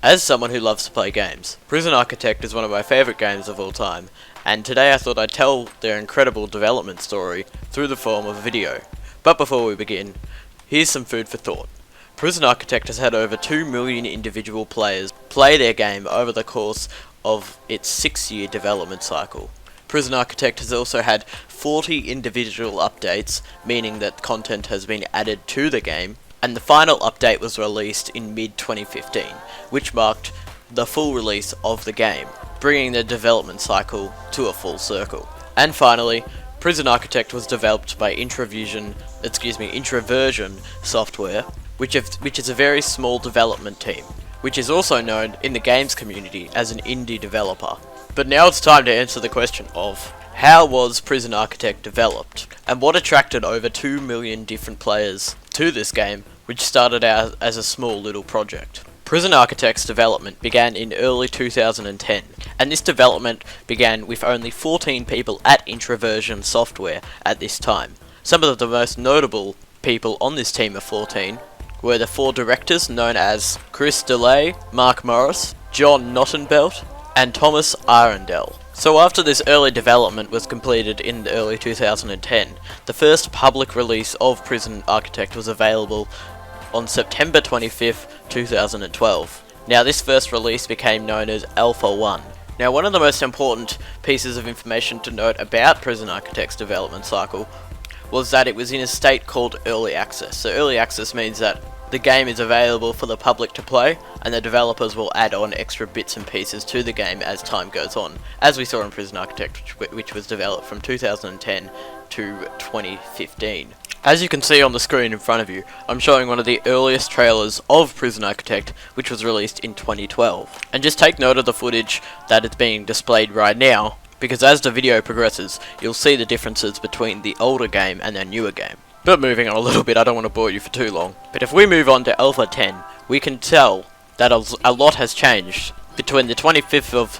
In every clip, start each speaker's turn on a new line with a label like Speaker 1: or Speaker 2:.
Speaker 1: As someone who loves to play games, Prison Architect is one of my favourite games of all time, and today I thought I'd tell their incredible development story through the form of a video. But before we begin, here's some food for thought. Prison Architect has had over 2 million individual players play their game over the course of its 6-year development cycle. Prison Architect has also had 40 individual updates, meaning that content has been added to the game, and the final update was released in mid-2015, which marked the full release of the game, bringing the development cycle to a full circle. And finally, Prison Architect was developed by Introversion Software, which is a very small development team, which is also known in the games community as an indie developer. But now it's time to answer the question of how was Prison Architect developed, and what attracted over 2 million different players to this game, which started out as a small little project. Prison Architect's development began in early 2010, and this development began with only 14 people at Introversion Software at this time. Some of the most notable people on this team of 14 were the 4 directors known as Chris DeLay, Mark Morris, John Nottenbelt, and Thomas Arundel. So after this early development was completed in early 2010, the first public release of Prison Architect was available on September 25th, 2012. Now this first release became known as Alpha 1. Now one of the most important pieces of information to note about Prison Architect's development cycle was that it was in a state called Early Access. So Early Access means that the game is available for the public to play, and the developers will add on extra bits and pieces to the game as time goes on, as we saw in Prison Architect, which was developed from 2010 to 2015. As you can see on the screen in front of you, I'm showing one of the earliest trailers of Prison Architect, which was released in 2012. And just take note of the footage that is being displayed right now, because as the video progresses, you'll see the differences between the older game and the newer game. But moving on a little bit, I don't want to bore you for too long. But if we move on to Alpha 10, we can tell that a lot has changed between the 25th of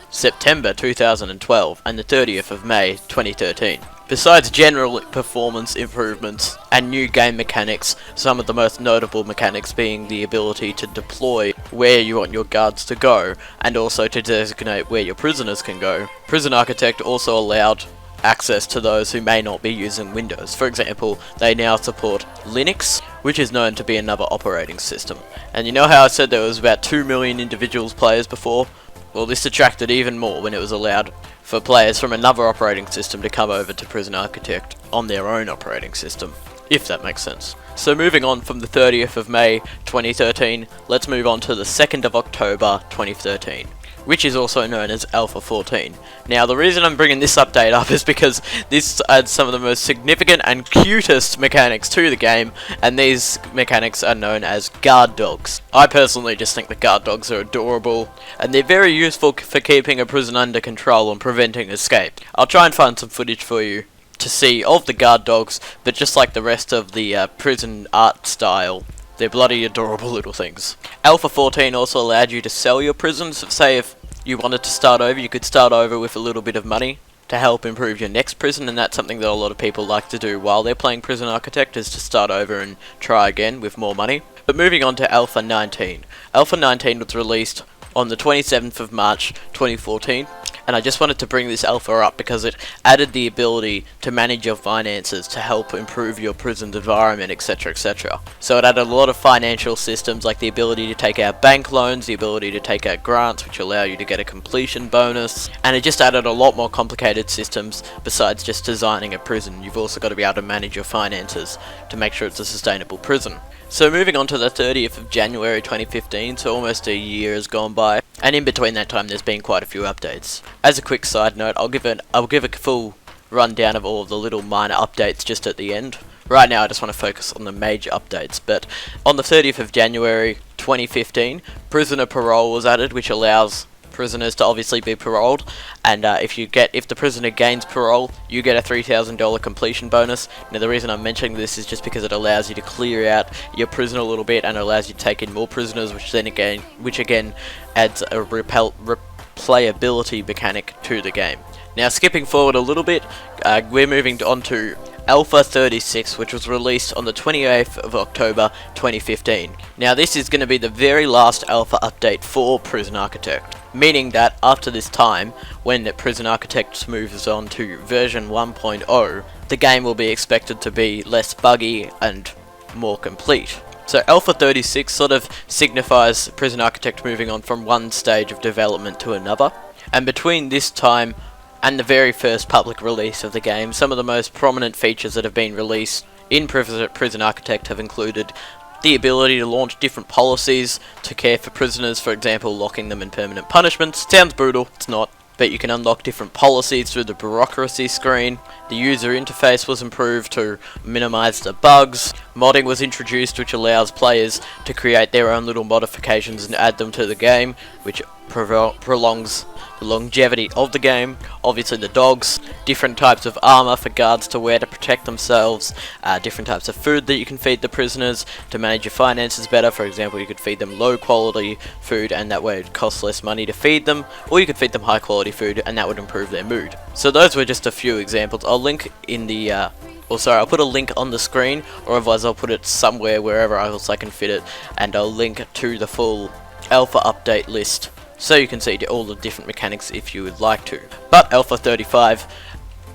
Speaker 1: September 2012 and the 30th of May 2013. Besides general performance improvements and new game mechanics, some of the most notable mechanics being the ability to deploy where you want your guards to go, and also to designate where your prisoners can go, Prison Architect also allowed access to those who may not be using Windows. For example, they now support Linux, which is known to be another operating system. And you know how I said there was about 2 million individuals players before? Well, this attracted even more when it was allowed for players from another operating system to come over to Prison Architect on their own operating system, if that makes sense. So moving on from the 30th of May 2013, let's move on to the 2nd of October 2013. Which is also known as Alpha 14. Now the reason I'm bringing this update up is because this adds some of the most significant and cutest mechanics to the game, and these mechanics are known as guard dogs. I personally just think the guard dogs are adorable, and they're very useful for keeping a prison under control and preventing escape. I'll try and find some footage for you to see of the guard dogs, but just like the rest of the prison art style, they're bloody adorable little things. Alpha 14 also allowed you to sell your prisons. Say if you wanted to start over, you could start over with a little bit of money to help improve your next prison, and that's something that a lot of people like to do while they're playing Prison Architect, is to start over and try again with more money. But moving on to Alpha 19. Alpha 19 was released on the 27th of March 2014, and I just wanted to bring this alpha up because it added the ability to manage your finances to help improve your prison's environment, etc, etc. So it added a lot of financial systems like the ability to take out bank loans, the ability to take out grants which allow you to get a completion bonus, and it just added a lot more complicated systems besides just designing a prison. You've also got to be able to manage your finances to make sure it's a sustainable prison. So moving on to the 30th of January 2015, so almost a year has gone by, and in between that time there's been quite a few updates. As a quick side note, I'll give a full rundown of all of the little minor updates just at the end. Right now I just want to focus on the major updates, but on the 30th of January 2015, prisoner parole was added, which allows prisoners to obviously be paroled, and if the prisoner gains parole, you get a $3,000 completion bonus. Now the reason I'm mentioning this is just because it allows you to clear out your prison a little bit and allows you to take in more prisoners, which again adds a replayability mechanic to the game. Now skipping forward a little bit, we're moving on to Alpha 36, which was released on the 28th of October 2015. Now this is going to be the very last alpha update for Prison Architect, meaning that after this time, when Prison Architect moves on to version 1.0, the game will be expected to be less buggy and more complete. So Alpha 36 sort of signifies Prison Architect moving on from one stage of development to another, and between this time and the very first public release of the game, some of the most prominent features that have been released in Prison Architect have included the ability to launch different policies to care for prisoners, for example locking them in permanent punishments. Sounds brutal, it's not, but you can unlock different policies through the bureaucracy screen. The user interface was improved to minimize the bugs. Modding was introduced, which allows players to create their own little modifications and add them to the game, which prolongs the longevity of the game. Obviously the dogs, different types of armor for guards to wear to protect themselves, different types of food that you can feed the prisoners to manage your finances better. For example, you could feed them low quality food and that way it costs less money to feed them, or you could feed them high quality food and that would improve their mood. So those were just a few examples. I'll link in the I'll put a link on the screen, or otherwise I'll put it somewhere wherever else I can fit it, and I'll link to the full alpha update list so you can see all the different mechanics if you would like to. But Alpha 35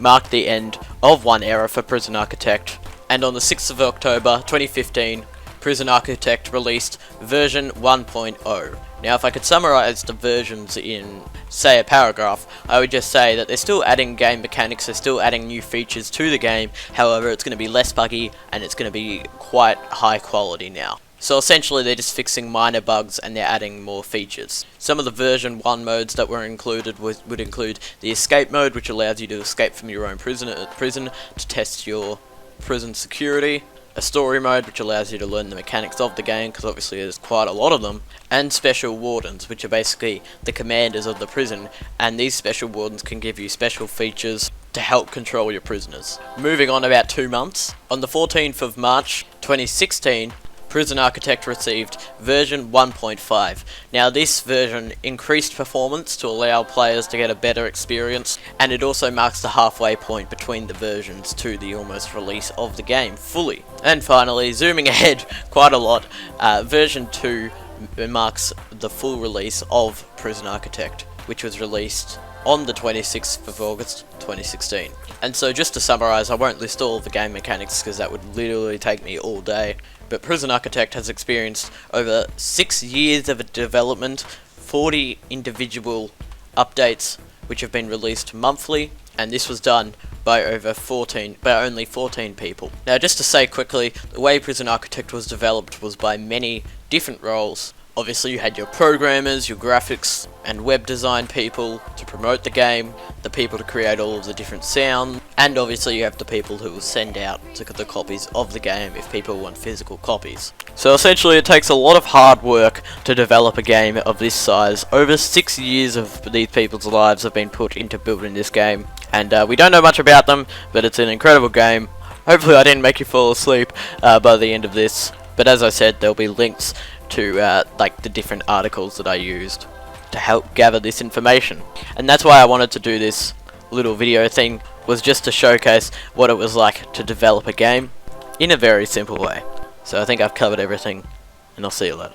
Speaker 1: marked the end of one era for Prison Architect, and on the 6th of October 2015, Prison Architect released version 1.0. Now if I could summarize the versions in, say, a paragraph, I would just say that they're still adding game mechanics, they're still adding new features to the game, however it's going to be less buggy and it's going to be quite high quality now. So essentially they're just fixing minor bugs and they're adding more features. Some of the version 1 modes that were included would include the escape mode, which allows you to escape from your own prison to test your prison security. A story mode, which allows you to learn the mechanics of the game, because obviously there's quite a lot of them. And special wardens, which are basically the commanders of the prison, and these special wardens can give you special features to help control your prisoners. Moving on about 2 months, on the 14th of March 2016, Prison Architect received version 1.5. Now this version increased performance to allow players to get a better experience, and it also marks the halfway point between the versions to the almost release of the game fully. And finally, zooming ahead quite a lot, version 2 marks the full release of Prison Architect, which was released on the 26th of August 2016. And so just to summarize, I won't list all of the game mechanics because that would literally take me all day, but Prison Architect has experienced over 6 years of development, 40 individual updates which have been released monthly, and this was done by only 14 people. Now just to say quickly, the way Prison Architect was developed was by many different roles. Obviously you had your programmers, your graphics and web design people to promote the game, the people to create all of the different sound, and obviously you have the people who will send out the copies of the game if people want physical copies. So essentially it takes a lot of hard work to develop a game of this size. Over 6 years of these people's lives have been put into building this game, and we don't know much about them, but it's an incredible game. Hopefully I didn't make you fall asleep by the end of this, but as I said, there'll be links to the different articles that I used to help gather this information. And that's why I wanted to do this little video thing, was just to showcase what it was like to develop a game in a very simple way. So I think I've covered everything, and I'll see you later.